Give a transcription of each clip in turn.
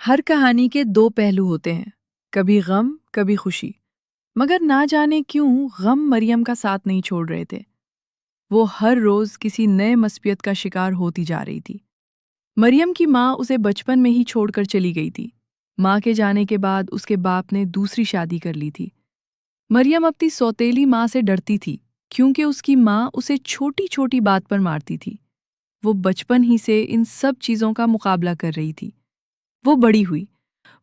ہر کہانی کے دو پہلو ہوتے ہیں، کبھی غم کبھی خوشی۔ مگر نہ جانے کیوں غم مریم کا ساتھ نہیں چھوڑ رہے تھے۔ وہ ہر روز کسی نئے مصیبت کا شکار ہوتی جا رہی تھی۔ مریم کی ماں اسے بچپن میں ہی چھوڑ کر چلی گئی تھی۔ ماں کے جانے کے بعد اس کے باپ نے دوسری شادی کر لی تھی۔ مریم اپنی سوتیلی ماں سے ڈرتی تھی کیونکہ اس کی ماں اسے چھوٹی چھوٹی بات پر مارتی تھی۔ وہ بچپن ہی سے ان سب چیزوں کا مقابلہ کر رہی تھی۔ وہ بڑی ہوئی،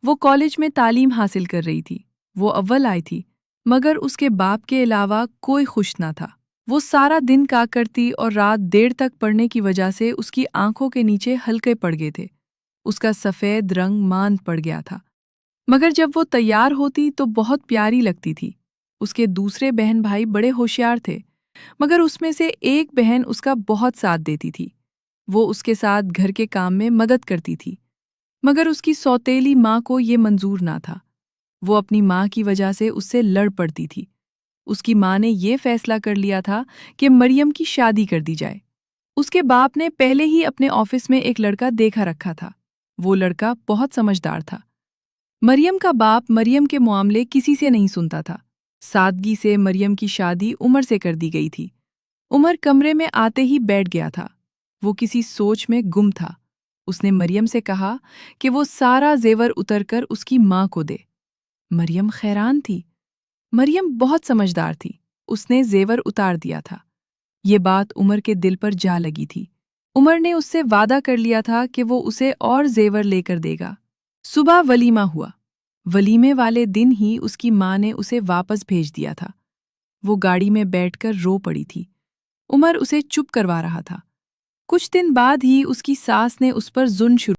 وہ کالج میں تعلیم حاصل کر رہی تھی، وہ اول آئی تھی، مگر اس کے باپ کے علاوہ کوئی خوش نہ تھا۔ وہ سارا دن کام کرتی اور رات دیر تک پڑھنے کی وجہ سے اس کی آنکھوں کے نیچے حلقے پڑ گئے تھے۔ اس کا سفید رنگ ماند پڑ گیا تھا۔ مگر جب وہ تیار ہوتی تو بہت پیاری لگتی تھی۔ اس کے دوسرے بہن بھائی بڑے ہوشیار تھے، مگر اس میں سے ایک بہن اس کا بہت ساتھ دیتی تھی۔ وہ اس کے ساتھ گھر کے کام میں مدد کرتی تھی، مگر اس کی سوتیلی ماں کو یہ منظور نہ تھا۔ وہ اپنی ماں کی وجہ سے اس سے لڑ پڑتی تھی۔ اس کی ماں نے یہ فیصلہ کر لیا تھا کہ مریم کی شادی کر دی جائے۔ اس کے باپ نے پہلے ہی اپنے آفس میں ایک لڑکا دیکھا رکھا تھا۔ وہ لڑکا بہت سمجھدار تھا۔ مریم کا باپ مریم کے معاملے کسی سے نہیں سنتا تھا۔ سادگی سے مریم کی شادی عمر سے کر دی گئی تھی۔ عمر کمرے میں آتے ہی بیٹھ گیا تھا۔ وہ کسی سوچ میں گم تھا۔ اس نے مریم سے کہا کہ وہ سارا زیور اتر کر اس کی ماں کو دے۔ مریم حیران تھی۔ مریم بہت سمجھدار تھی۔ اس نے زیور اتار دیا تھا۔ یہ بات عمر کے دل پر جا لگی تھی۔ عمر نے اس سے وعدہ کر لیا تھا کہ وہ اسے اور زیور لے کر دے گا۔ صبح ولیمہ ہوا۔ ولیمے والے دن ہی اس کی ماں نے اسے واپس بھیج دیا تھا۔ وہ گاڑی میں بیٹھ کر رو پڑی تھی۔ عمر اسے چپ کروا رہا تھا۔ کچھ دن بعد ہی اس کی ساس نے اس پر ظلم شروع